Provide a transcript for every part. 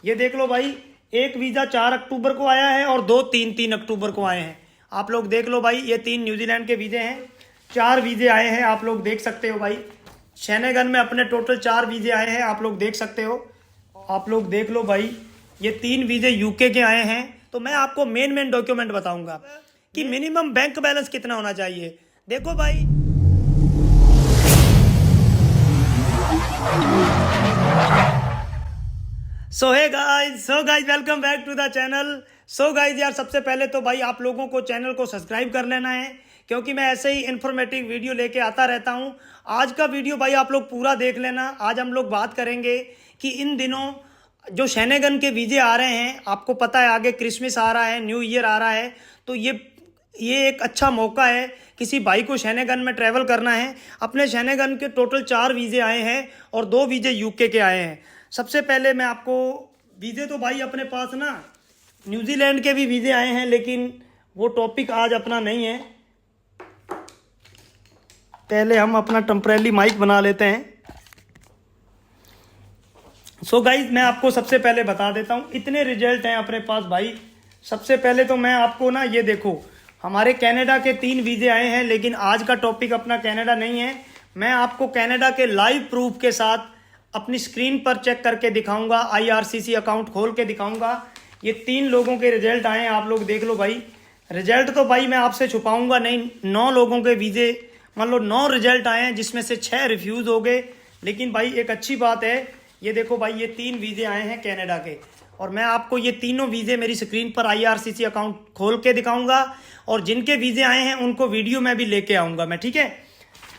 ये देख लो भाई, एक वीज़ा 4 अक्टूबर को आया है और दो 3 अक्टूबर को आए हैं। आप लोग देख लो भाई, ये 3 न्यूजीलैंड के वीज़े हैं, 4 वीज़े आए हैं। आप लोग देख सकते हो भाई, शेनेगन में अपने टोटल 4 वीज़े आए हैं, आप लोग देख सकते हो। आप लोग देख लो भाई, ये 3 वीज़े यूके के आए हैं। तो मैं आपको मेन डॉक्यूमेंट बताऊंगा कि मिनिमम बैंक बैलेंस कितना होना चाहिए। देखो भाई, so guys welcome back to the channel. So guys यार, सबसे पहले तो भाई आप लोगों को चैनल को सब्सक्राइब कर लेना है, क्योंकि मैं ऐसे ही इन्फॉर्मेटिव वीडियो लेके आता रहता हूं। आज का वीडियो भाई आप लोग पूरा देख लेना। आज हम लोग बात करेंगे कि इन दिनों जो शेनेगन के वीज़े आ रहे हैं, आपको पता है आगे क्रिसमस आ रहा है, न्यू ईयर आ रहा है, तो ये एक अच्छा मौका है किसी भाई को शेनेगन में ट्रैवल करना है। अपने शेनेगन के टोटल 4 वीज़े आए हैं और 2 वीज़े यूके के आए हैं। सबसे पहले मैं आपको वीज़े, तो भाई अपने पास ना न्यूजीलैंड के भी वीज़े आए हैं, लेकिन वो टॉपिक आज अपना नहीं है। पहले हम अपना टेम्परेरी माइक बना लेते हैं। सो गाइज, मैं आपको सबसे पहले बता देता हूँ, इतने रिजल्ट हैं अपने पास भाई। सबसे पहले तो मैं आपको ना, ये देखो, हमारे कनाडा के 3 वीज़े आए हैं, लेकिन आज का टॉपिक अपना कनाडा नहीं है। मैं आपको कनाडा के लाइव प्रूफ के साथ अपनी स्क्रीन पर चेक करके दिखाऊंगा, IRCC अकाउंट खोल के दिखाऊंगा। ये 3 लोगों के रिजल्ट आए हैं, आप लोग देख लो भाई। रिजल्ट तो भाई मैं आपसे छुपाऊंगा नहीं। 9 लोगों के वीज़े, मान लो 9 रिजल्ट आए हैं, जिसमें से 6 रिफ्यूज़ हो गए। लेकिन भाई एक अच्छी बात है, ये देखो भाई, ये 3 वीज़े आए हैं कनाडा के, और मैं आपको ये तीनों वीज़े मेरी स्क्रीन पर IRCC अकाउंट खोल के दिखाऊंगा, और जिनके वीज़े आए हैं उनको वीडियो में भी लेके आऊँगा मैं, ठीक है।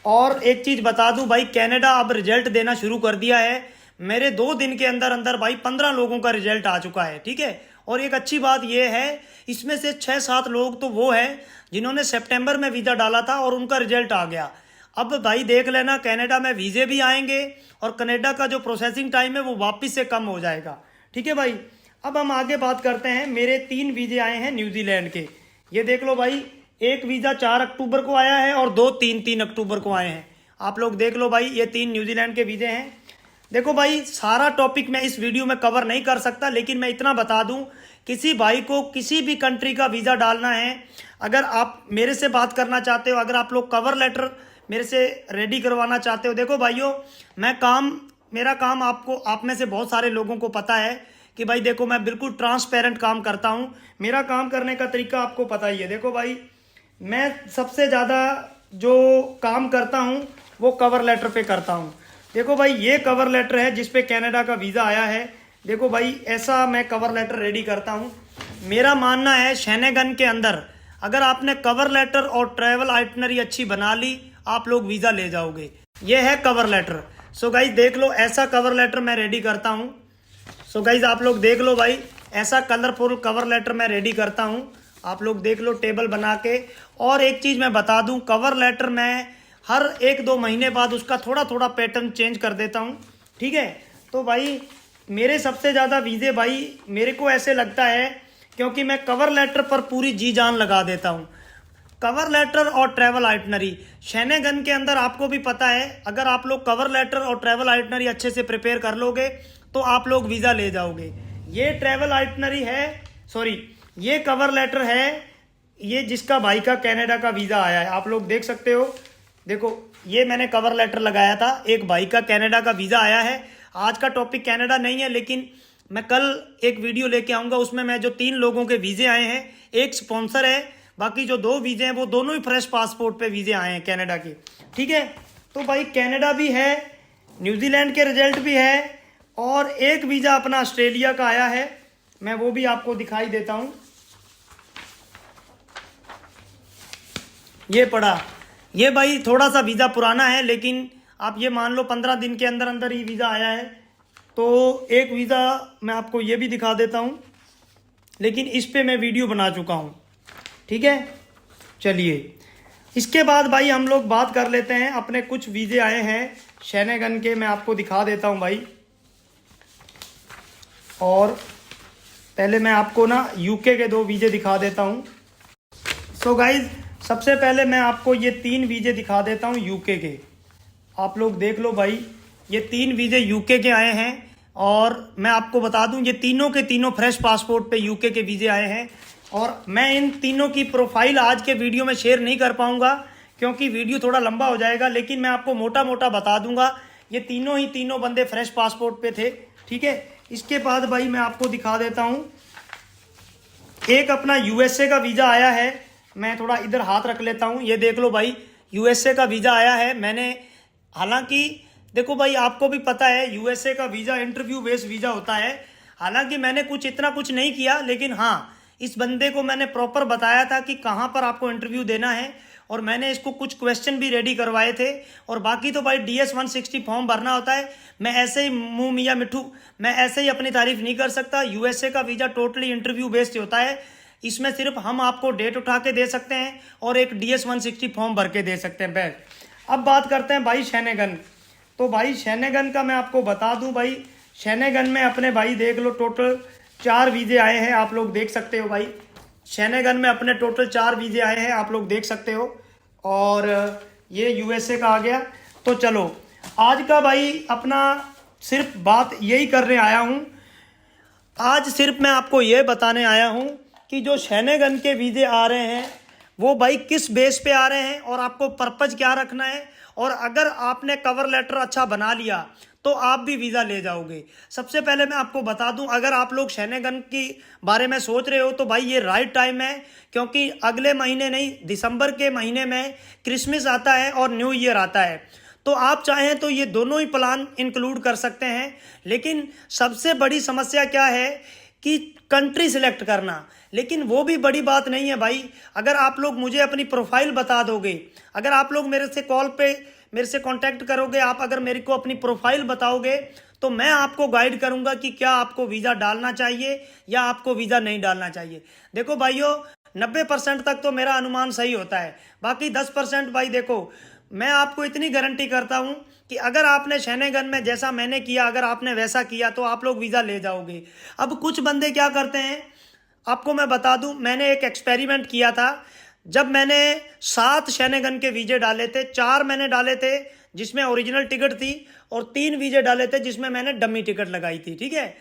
और एक चीज़ बता दूं भाई, कनाडा अब रिजल्ट देना शुरू कर दिया है। मेरे 2 दिन के अंदर अंदर भाई 15 लोगों का रिजल्ट आ चुका है, ठीक है। और एक अच्छी बात यह है, इसमें से 6-7 लोग तो वो हैं जिन्होंने सितंबर में वीज़ा डाला था और उनका रिजल्ट आ गया। अब भाई देख लेना, कनाडा में वीज़े भी आएंगे और कनाडा का जो प्रोसेसिंग टाइम है वो वापस से कम हो जाएगा, ठीक है भाई। अब हम आगे बात करते हैं। मेरे 3 वीज़े आए हैं न्यूजीलैंड के। ये देख लो भाई, एक वीज़ा 4 अक्टूबर को आया है और 2 3 अक्टूबर को आए हैं। आप लोग देख लो भाई, ये 3 न्यूजीलैंड के वीज़े हैं। देखो भाई, सारा टॉपिक मैं इस वीडियो में कवर नहीं कर सकता, लेकिन मैं इतना बता दूं, किसी भाई को किसी भी कंट्री का वीज़ा डालना है, अगर आप मेरे से बात करना चाहते हो, अगर आप लोग कवर लेटर मेरे से रेडी करवाना चाहते हो, देखो भाइयों, मेरा काम आपको, आप में से बहुत सारे लोगों को पता है कि भाई देखो, मैं बिल्कुल ट्रांसपेरेंट काम करता हूँ। मेरा काम करने का तरीका आपको पता ही है। देखो भाई, मैं सबसे ज़्यादा जो काम करता हूँ वो कवर लेटर पे करता हूँ। देखो भाई, ये कवर लेटर है जिस पे कनाडा का वीज़ा आया है। देखो भाई, ऐसा मैं कवर लेटर रेडी करता हूँ। मेरा मानना है, शेनेगन के अंदर अगर आपने कवर लेटर और ट्रैवल आइटनरी अच्छी बना ली, आप लोग वीज़ा ले जाओगे। ये है कवर लेटर। सो गाइज देख लो, ऐसा कवर लेटर मैं रेडी करता हूँ। सो गाइज आप लोग देख लो भाई, ऐसा कलरफुल कवर लेटर मैं रेडी करता हूँ। आप लोग देख लो टेबल बना के। और एक चीज़ मैं बता दूं, कवर लेटर मैं हर 1-2 महीने बाद उसका थोड़ा थोड़ा पैटर्न चेंज कर देता हूं, ठीक है। तो भाई मेरे सबसे ज़्यादा वीज़े भाई मेरे को ऐसे लगता है, क्योंकि मैं कवर लेटर पर पूरी जी जान लगा देता हूं। कवर लेटर और ट्रैवल आइटनरी शेनेगन के अंदर, आपको भी पता है, अगर आप लोग कवर लेटर और ट्रैवल आइटनरी अच्छे से प्रिपेयर कर लोगे तो आप लोग वीज़ा ले जाओगे। ये ट्रैवल आइटनरी है, सॉरी, ये कवर लेटर है, ये जिसका भाई का कनाडा का वीज़ा आया है, आप लोग देख सकते हो। देखो, ये मैंने कवर लेटर लगाया था, एक भाई का कनाडा का वीज़ा आया है। आज का टॉपिक कनाडा नहीं है, लेकिन मैं कल एक वीडियो लेके आऊँगा, उसमें मैं जो 3 लोगों के वीज़े आए हैं, एक स्पॉन्सर है, बाकी जो 2 वीज़े हैं वो दोनों ही फ्रेश पासपोर्ट पे वीज़े आए हैं कनाडा के, ठीक है। तो भाई कनाडा भी है, न्यूजीलैंड के रिजल्ट भी है, और एक वीज़ा अपना ऑस्ट्रेलिया का आया है। मैं वो भी आपको दिखाई देता हूँ। ये पड़ा, ये भाई थोड़ा सा वीज़ा पुराना है, लेकिन आप ये मान लो 15 दिन के अंदर अंदर ही वीज़ा आया है। तो एक वीज़ा मैं आपको ये भी दिखा देता हूँ, लेकिन इस पे मैं वीडियो बना चुका हूँ, ठीक है। चलिए, इसके बाद भाई हम लोग बात कर लेते हैं, अपने कुछ वीज़े आए हैं शेनेगन के, मैं आपको दिखा देता हूँ भाई। और पहले मैं आपको ना यूके के 2 वीज़े दिखा देता हूँ। सो गाइज, सबसे पहले मैं आपको ये 3 वीज़े दिखा देता हूँ यूके के। आप लोग देख लो भाई, ये 3 वीज़े यूके के आए हैं, और मैं आपको बता दूं ये तीनों के तीनों फ्रेश पासपोर्ट पे यूके के वीज़े आए हैं। और मैं इन तीनों की प्रोफाइल आज के वीडियो में शेयर नहीं कर पाऊंगा क्योंकि वीडियो थोड़ा लंबा हो जाएगा, लेकिन मैं आपको मोटा मोटा बता दूंगा। ये तीनों बंदे फ्रेश पासपोर्ट पे थे, ठीक है। इसके बाद भाई मैं आपको दिखा देता हूँ, एक अपना यूएसए का वीज़ा आया है। मैं थोड़ा इधर हाथ रख लेता हूँ, ये देख लो भाई, यूएसए का वीज़ा आया है। मैंने हालांकि देखो भाई, आपको भी पता है यूएसए का वीज़ा इंटरव्यू बेस्ड वीज़ा होता है। हालांकि मैंने इतना कुछ नहीं किया, लेकिन हाँ, इस बंदे को मैंने प्रॉपर बताया था कि कहाँ पर आपको इंटरव्यू देना है, और मैंने इसको कुछ क्वेश्चन भी रेडी करवाए थे। और बाकी तो भाई DS 160 फॉर्म भरना होता है। मैं ऐसे ही मुंह मियाँ मिठू, मैं ऐसे ही अपनी तारीफ नहीं कर सकता। यूएसए का वीज़ा टोटली इंटरव्यू बेस्ड होता है। इसमें सिर्फ हम आपको डेट उठा के दे सकते हैं और एक DS 160 फॉर्म भर के दे सकते हैं बस। अब बात करते हैं भाई शेनेगन। तो भाई शेनेगन का मैं आपको बता दूं भाई, शेनेगन में अपने भाई देख लो टोटल 4 वीज़े आए हैं, आप लोग देख सकते हो भाई। शेनेगन में अपने टोटल 4 वीज़े आए हैं, आप लोग देख सकते हो। और ये यूएसए का आ गया। तो चलो आज का भाई अपना सिर्फ बात यही करने आया हूँ। आज सिर्फ मैं आपको ये बताने आया हूँ कि जो शेनेगन के वीज़े आ रहे हैं वो भाई किस बेस पे आ रहे हैं और आपको पर्पज क्या रखना है। और अगर आपने कवर लेटर अच्छा बना लिया तो आप भी वीज़ा ले जाओगे। सबसे पहले मैं आपको बता दूं, अगर आप लोग शेनेगन के बारे में सोच रहे हो तो भाई ये राइट टाइम है, क्योंकि अगले महीने नहीं, दिसंबर के महीने में क्रिसमस आता है और न्यू ईयर आता है। तो आप चाहें तो ये दोनों ही प्लान इंक्लूड कर सकते हैं। लेकिन सबसे बड़ी समस्या क्या है कि कंट्री सिलेक्ट करना। लेकिन वो भी बड़ी बात नहीं है भाई, अगर आप लोग मुझे अपनी प्रोफाइल बता दोगे, अगर आप लोग मेरे से कॉल पे मेरे से कांटेक्ट करोगे, आप अगर मेरे को अपनी प्रोफाइल बताओगे तो मैं आपको गाइड करूंगा कि क्या आपको वीज़ा डालना चाहिए या आपको वीज़ा नहीं डालना चाहिए। देखो भाइयों, 90% तक तो मेरा अनुमान सही होता है, बाकी 10% भाई देखो, मैं आपको इतनी गारंटी करता हूं कि अगर आपने शेनेगन में जैसा मैंने किया, अगर आपने वैसा किया तो आप लोग वीज़ा ले जाओगे। अब कुछ बंदे क्या करते हैं, आपको मैं बता दूं, मैंने एक एक्सपेरिमेंट किया था। जब मैंने 7 शेनेगन के वीज़े डाले थे, 4 मैंने डाले थे जिसमें ओरिजिनल टिकट थी और 3 वीज़े डाले थे जिसमें मैंने डमी टिकट लगाई थी, ठीक है।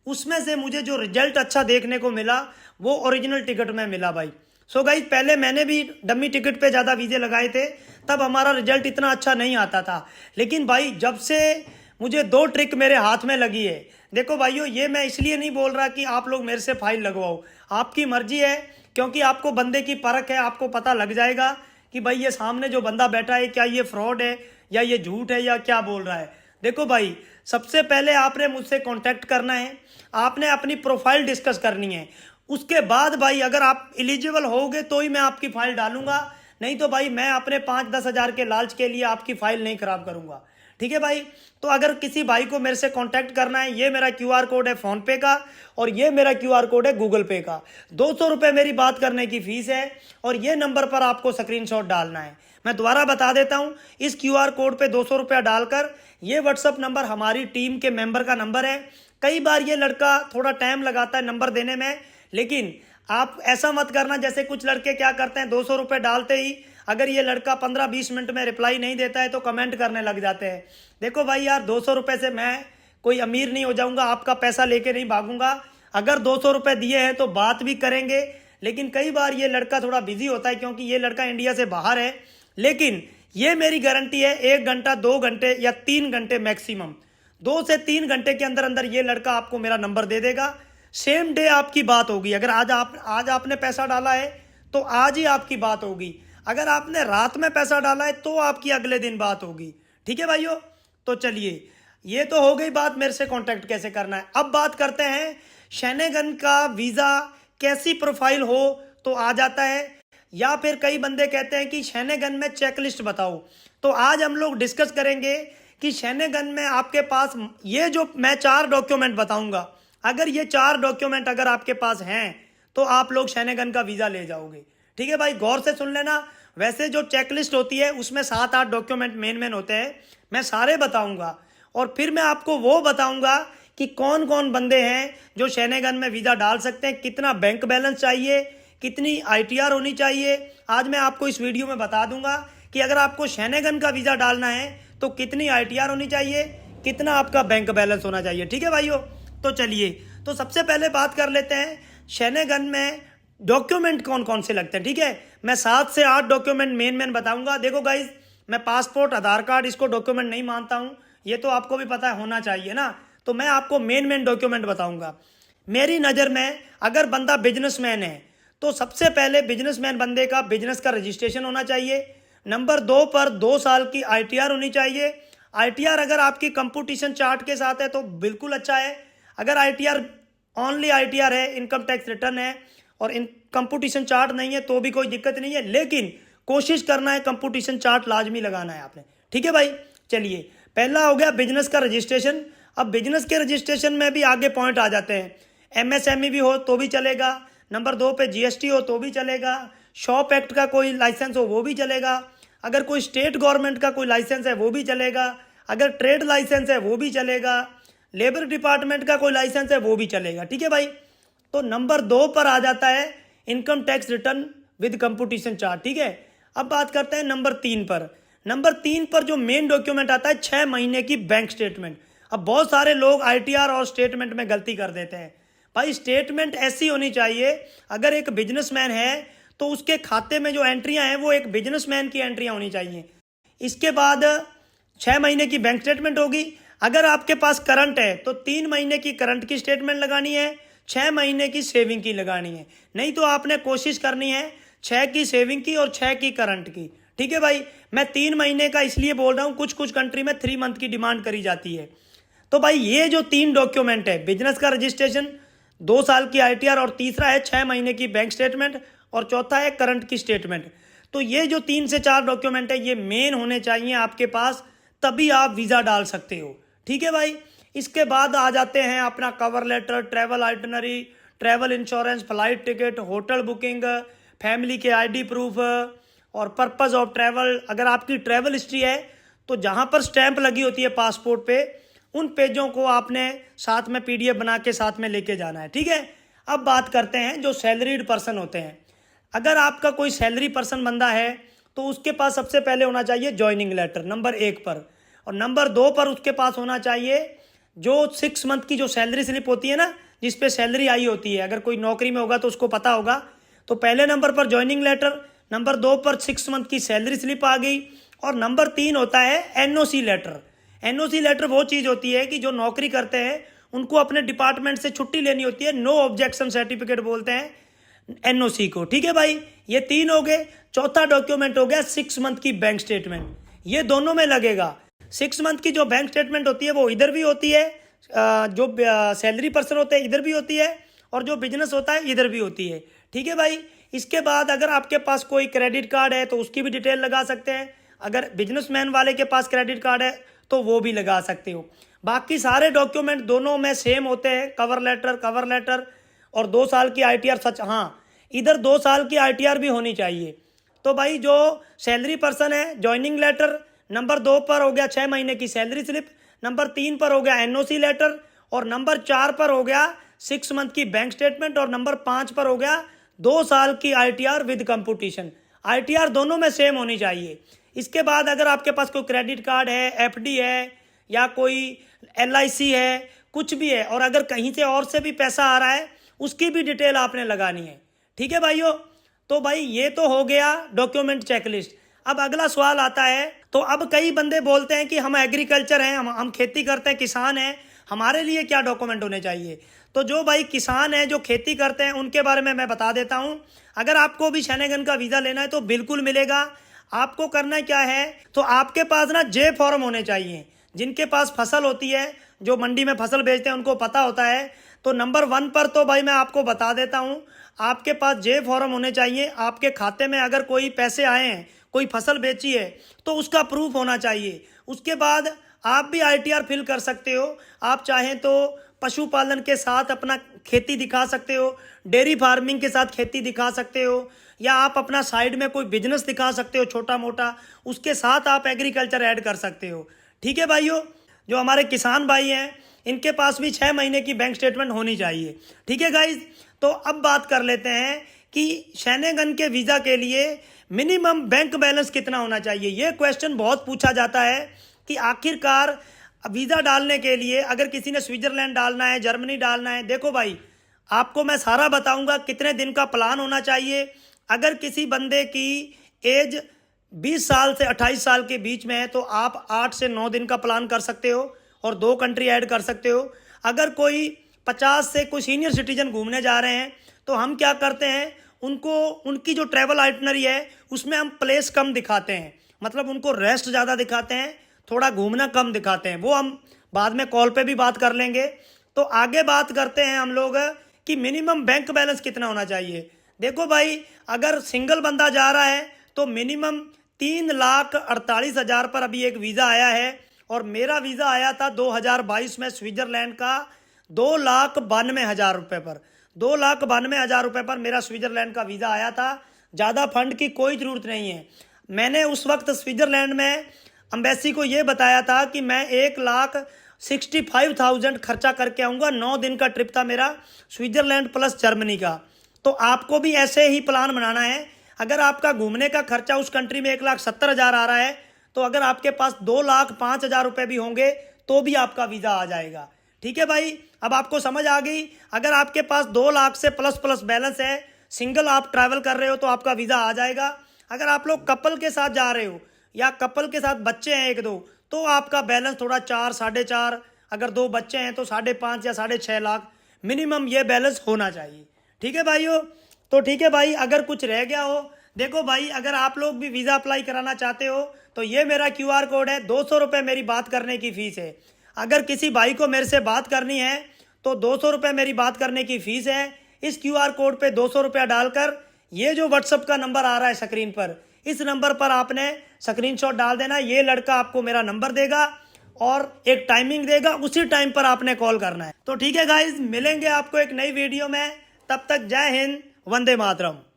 उसमें से मुझे जो रिजल्ट अच्छा देखने को मिला वो ओरिजिनल टिकट में मिला भाई। सो गाइस, पहले मैंने भी डमी टिकट पे ज़्यादा वीज़े लगाए थे, तब हमारा रिजल्ट इतना अच्छा नहीं आता था। लेकिन भाई जब से मुझे 2 ट्रिक मेरे हाथ में लगी है, देखो भाइयों, ये मैं इसलिए नहीं बोल रहा कि आप लोग मेरे से फाइल लगवाओ, आपकी मर्जी है, क्योंकि आपको बंदे की परख है, आपको पता लग जाएगा कि भाई ये सामने जो बंदा बैठा है क्या ये फ्रॉड है या ये झूठ है या क्या बोल रहा है। देखो भाई, सबसे पहले आपने मुझसे कांटेक्ट करना है, आपने अपनी प्रोफाइल डिस्कस करनी है। उसके बाद भाई अगर आप एलिजिबल होगे तो ही मैं आपकी फाइल डालूंगा, नहीं तो भाई मैं अपने 5-10 हज़ार के लालच के लिए आपकी फाइल नहीं खराब करूंगा, ठीक है भाई। तो अगर किसी भाई को मेरे से कांटेक्ट करना है, ये मेरा QR कोड है फ़ोनपे का और ये मेरा QR कोड है गूगल पे का। 200 रुपये मेरी बात करने की फ़ीस है और ये नंबर पर आपको स्क्रीनशॉट डालना है। मैं दोबारा बता देता हूँ, इस QR कोड पे 200 रुपया डालकर, ये व्हाट्सअप नंबर हमारी टीम के मेंबर का नंबर है। कई बार ये लड़का थोड़ा टाइम लगाता है नंबर देने में, लेकिन आप ऐसा मत करना जैसे कुछ लड़के क्या करते हैं, 200 रुपये डालते ही अगर ये लड़का 15-20 मिनट में रिप्लाई नहीं देता है तो कमेंट करने लग जाते हैं। देखो भाई यार, 200 रुपये से मैं कोई अमीर नहीं हो जाऊंगा, आपका पैसा लेके नहीं भागूंगा। अगर 200 रुपये दिए हैं तो बात भी करेंगे, लेकिन कई बार ये लड़का थोड़ा बिजी होता है क्योंकि ये लड़का इंडिया से बाहर है। लेकिन ये मेरी गारंटी है, 1 घंटा 2 घंटे या 3 घंटे मैक्सिमम, 2 से 3 घंटे के अंदर अंदर ये लड़का आपको मेरा नंबर दे देगा। सेम डे आपकी बात होगी। अगर आज आपने पैसा डाला है तो आज ही आपकी बात होगी, अगर आपने रात में पैसा डाला है तो आपकी अगले दिन बात होगी, ठीक है भाइयों। तो चलिए, ये तो हो गई बात मेरे से कांटेक्ट कैसे करना है। अब बात करते हैं शेनेगन का वीज़ा कैसी प्रोफाइल हो तो आ जाता है, या फिर कई बंदे कहते हैं कि शेनेगन में चेकलिस्ट बताओ। तो आज हम लोग डिस्कस करेंगे कि शेनेगन में आपके पास ये जो मैं 4 डॉक्यूमेंट बताऊंगा, अगर ये 4 डॉक्यूमेंट अगर आपके पास हैं तो आप लोग शेनेगन का वीज़ा ले जाओगे, ठीक है भाई। गौर से सुन लेना, वैसे जो चेकलिस्ट होती है उसमें 7-8 डॉक्यूमेंट मेन होते हैं, मैं सारे बताऊंगा। और फिर मैं आपको वो बताऊंगा कि कौन कौन बंदे हैं जो शेनेगन में वीज़ा डाल सकते हैं, कितना बैंक बैलेंस चाहिए, कितनी ITR होनी चाहिए। आज मैं आपको इस वीडियो में बता दूंगा कि अगर आपको शेनेगन का वीज़ा डालना है तो कितनी ITR होनी चाहिए, कितना आपका बैंक बैलेंस होना चाहिए। ठीक है भाइयों, तो चलिए, तो सबसे पहले बात कर लेते हैं शनेगन में डॉक्यूमेंट कौन कौन से लगते हैं। ठीक है, मैं 7 से 8 डॉक्यूमेंट मेन बताऊंगा। देखो गाइज, मैं पासपोर्ट, आधार कार्ड इसको डॉक्यूमेंट नहीं मानता हूं, ये तो आपको भी पता है, होना चाहिए ना। तो मैं आपको मेन डॉक्यूमेंट बताऊंगा। मेरी नज़र में अगर बंदा बिजनेसमैन है तो सबसे पहले बिजनेसमैन बंदे का बिजनेस का रजिस्ट्रेशन होना चाहिए। नंबर 2 पर 2 साल की ITR होनी चाहिए। ITR अगर आपकी कंपटीशन चार्ट के साथ है तो बिल्कुल अच्छा है। अगर ITR ओनली ITR है, इनकम टैक्स रिटर्न है और इन कंपटीशन चार्ट नहीं है तो भी कोई दिक्कत नहीं है, लेकिन कोशिश करना है कंपटीशन चार्ट लाजमी लगाना है आपने। ठीक है भाई, चलिए, पहला हो गया बिजनेस का रजिस्ट्रेशन। अब बिजनेस के रजिस्ट्रेशन में भी आगे पॉइंट आ जाते हैं। MSME भी हो तो भी चलेगा, नंबर 2 पे GST हो तो भी चलेगा, शॉप एक्ट का कोई लाइसेंस हो वो भी चलेगा, अगर कोई स्टेट गवर्नमेंट का कोई लाइसेंस है वो भी चलेगा, अगर ट्रेड लाइसेंस है वो भी चलेगा, लेबर डिपार्टमेंट का कोई लाइसेंस है वो भी चलेगा। ठीक है भाई, तो नंबर 2 पर आ जाता है income tax return with competition chart. ठीक है, अब बात करते हैं नंबर 3 पर। नंबर 3 पर जो मेन डॉक्यूमेंट आता है 6 महीने की बैंक स्टेटमेंट। अब बहुत सारे लोग ITR और स्टेटमेंट में गलती कर देते हैं। भाई स्टेटमेंट ऐसी होनी चाहिए, अगर एक बिजनेसमैन है तो उसके खाते में जो एंट्रियां हैं वो एक बिजनेसमैन की एंट्रियां होनी चाहिए। इसके बाद 6 महीने की बैंक स्टेटमेंट होगी। अगर आपके पास करंट है तो 3 महीने की करंट की स्टेटमेंट लगानी है, 6 महीने की सेविंग की लगानी है। नहीं तो आपने कोशिश करनी है 6 की सेविंग की और 6 की करंट की। ठीक है भाई, मैं 3 महीने का इसलिए बोल रहा हूँ, कुछ कुछ कंट्री में 3 मंथ की डिमांड करी जाती है। तो भाई ये जो 3 डॉक्यूमेंट है, बिजनेस का रजिस्ट्रेशन, 2 साल की ITR और तीसरा है 6 महीने की बैंक स्टेटमेंट और चौथा है करंट की स्टेटमेंट। तो ये जो 3 से 4 डॉक्यूमेंट है ये मेन होने चाहिए आपके पास, तभी आप वीज़ा डाल सकते हो। ठीक है भाई, इसके बाद आ जाते हैं अपना cover letter, travel itinerary, travel insurance, flight ticket, hotel booking, family के ID प्रूफ और पर्पज़ ऑफ ट्रैवल। अगर आपकी ट्रैवल हिस्ट्री है तो जहाँ पर स्टैंप लगी होती है पासपोर्ट पे, उन पेजों को आपने साथ में PDF बना के साथ में लेके जाना है। ठीक है, अब बात करते हैं जो सैलरीड पर्सन होते हैं। अगर आपका कोई सैलरी पर्सन बंदा है तो उसके पास सबसे पहले होना चाहिए ज्वाइनिंग लेटर नंबर 1 पर, और नंबर 2 पर उसके पास होना चाहिए जो 6 मंथ की जो सैलरी स्लिप होती है ना, जिस पे सैलरी आई होती है। अगर कोई नौकरी में होगा तो उसको पता होगा। तो पहले नंबर पर ज्वाइनिंग लेटर, नंबर 2 पर 6 मंथ की सैलरी स्लिप आ गई, और नंबर 3 होता है NOC लेटर। NOC लेटर वो चीज़ होती है कि जो नौकरी करते हैं उनको अपने डिपार्टमेंट से छुट्टी लेनी होती है, नो ऑब्जेक्शन सर्टिफिकेट बोलते हैं NOC को। ठीक है भाई, ये 3 हो गए। चौथा डॉक्यूमेंट हो गया 6 मंथ की बैंक स्टेटमेंट, ये दोनों में लगेगा। 6 मंथ की जो बैंक स्टेटमेंट होती है वो इधर भी होती है, जो सैलरी पर्सन होते हैं इधर भी होती है, और जो बिजनेस होता है इधर भी होती है। ठीक है भाई, इसके बाद अगर आपके पास कोई क्रेडिट कार्ड है तो उसकी भी डिटेल लगा सकते हैं। अगर बिजनेसमैन वाले के पास क्रेडिट कार्ड है तो वो भी लगा सकते हो। बाकी सारे डॉक्यूमेंट दोनों में सेम होते हैं, कवर लेटर और 2 साल की ITR। सच हाँ, इधर 2 साल की ITR भी होनी चाहिए। तो भाई जो सैलरी पर्सन है, ज्वाइनिंग लेटर, नंबर 2 पर हो गया 6 महीने की सैलरी स्लिप, नंबर 3 पर हो गया NOC लेटर, और नंबर 4 पर हो गया 6 मंथ की बैंक स्टेटमेंट, और नंबर 5 पर हो गया 2 साल की ITR विद कंपटीशन। ITR दोनों में सेम होनी चाहिए। इसके बाद अगर आपके पास कोई क्रेडिट कार्ड है, FD है, या कोई LIC है, कुछ भी है, और अगर कहीं से और से भी पैसा आ रहा है उसकी भी डिटेल आपने लगानी है। ठीक है भाइयों, तो भाई ये तो हो गया डॉक्यूमेंट चेकलिस्ट। अब अगला सवाल आता है, तो अब कई बंदे बोलते हैं कि हम एग्रीकल्चर हैं, हम खेती करते हैं, किसान हैं, हमारे लिए क्या डॉक्यूमेंट होने चाहिए। तो जो भाई किसान हैं, जो खेती करते हैं, उनके बारे में मैं बता देता हूं। अगर आपको भी शनेगन का वीज़ा लेना है तो बिल्कुल मिलेगा। आपको करना क्या है, तो आपके पास ना J फॉर्म होने चाहिए। जिनके पास फसल होती है, जो मंडी में फसल बेचते हैं, उनको पता होता है। तो नंबर 1 पर तो भाई मैं आपको बता देता हूं, आपके पास J फॉर्म होने चाहिए। आपके खाते में अगर कोई पैसे आए हैं, कोई फसल बेची है, तो उसका प्रूफ होना चाहिए। उसके बाद आप भी ITR फिल कर सकते हो। आप चाहें तो पशुपालन के साथ अपना खेती दिखा सकते हो, डेयरी फार्मिंग के साथ खेती दिखा सकते हो, या आप अपना साइड में कोई बिजनेस दिखा सकते हो छोटा मोटा, उसके साथ आप एग्रीकल्चर ऐड कर सकते हो। ठीक है भाइयों, जो हमारे किसान भाई हैं इनके पास भी 6 महीने की बैंक स्टेटमेंट होनी चाहिए। ठीक है गाइज, तो अब बात कर लेते हैं कि शनेगन के वीज़ा के लिए मिनिमम बैंक बैलेंस कितना होना चाहिए। ये क्वेश्चन बहुत पूछा जाता है कि आखिरकार वीज़ा डालने के लिए अगर किसी ने स्विट्जरलैंड डालना है, जर्मनी डालना है, देखो भाई आपको मैं सारा बताऊंगा कितने दिन का प्लान होना चाहिए। अगर किसी बंदे की एज 20 साल से 28 साल के बीच में है तो आप 8 से 9 दिन का प्लान कर सकते हो और 2 कंट्री ऐड कर सकते हो। अगर कोई 50 से कोई सीनियर सिटीजन घूमने जा रहे हैं तो हम क्या करते हैं, उनको उनकी जो ट्रैवल आइटनरी है उसमें हम प्लेस कम दिखाते हैं, मतलब उनको रेस्ट ज़्यादा दिखाते हैं, थोड़ा घूमना कम दिखाते हैं। वो हम बाद में कॉल पे भी बात कर लेंगे। तो आगे बात करते हैं हम लोग कि मिनिमम बैंक बैलेंस कितना होना चाहिए। देखो भाई अगर सिंगल बंदा जा रहा है तो मिनिमम 3,48,000 पर अभी एक वीज़ा आया है और मेरा वीज़ा आया था 2022 में स्विट्जरलैंड का 2,92,000 रुपये पर। 2,92,000 रुपये पर मेरा स्विट्जरलैंड का वीज़ा आया था। ज़्यादा फंड की कोई ज़रूरत नहीं है। मैंने उस वक्त स्विट्जरलैंड में अम्बेसी को ये बताया था कि मैं 1,65,000 खर्चा करके आऊँगा। 9 दिन का ट्रिप था मेरा, स्विट्जरलैंड प्लस जर्मनी का। तो आपको भी ऐसे ही प्लान बनाना है। अगर आपका घूमने का खर्चा उस कंट्री में 1,70,000 आ रहा है तो अगर आपके पास 2,05,000 रुपये भी होंगे तो भी आपका वीज़ा आ जाएगा। ठीक है भाई, अब आपको समझ आ गई। अगर आपके पास 2 लाख से प्लस प्लस बैलेंस है, सिंगल आप ट्रैवल कर रहे हो तो आपका वीज़ा आ जाएगा। अगर आप लोग कपल के साथ जा रहे हो या कपल के साथ बच्चे हैं 1-2 तो आपका बैलेंस थोड़ा 4, 4.5, अगर 2 बच्चे हैं तो 5.5 या 6.5 लाख मिनिमम ये बैलेंस होना चाहिए। ठीक है भाइयों, तो ठीक है भाई, अगर कुछ रह गया हो, देखो भाई अगर आप लोग भी वीज़ा अप्लाई कराना चाहते हो तो ये मेरा QR कोड है। 200 रुपये मेरी बात करने की फ़ीस है। अगर किसी भाई को मेरे से बात करनी है तो 200 रुपये मेरी बात करने की फ़ीस है। इस QR कोड पे 200 रुपया डालकर ये जो व्हाट्सअप का नंबर आ रहा है स्क्रीन पर, इस नंबर पर आपने स्क्रीनशॉट डाल देना। ये लड़का आपको मेरा नंबर देगा और एक टाइमिंग देगा, उसी टाइम पर आपने कॉल करना है। तो ठीक है गाइज, मिलेंगे आपको एक नई वीडियो में। तब तक जय हिंद, वंदे मातरम।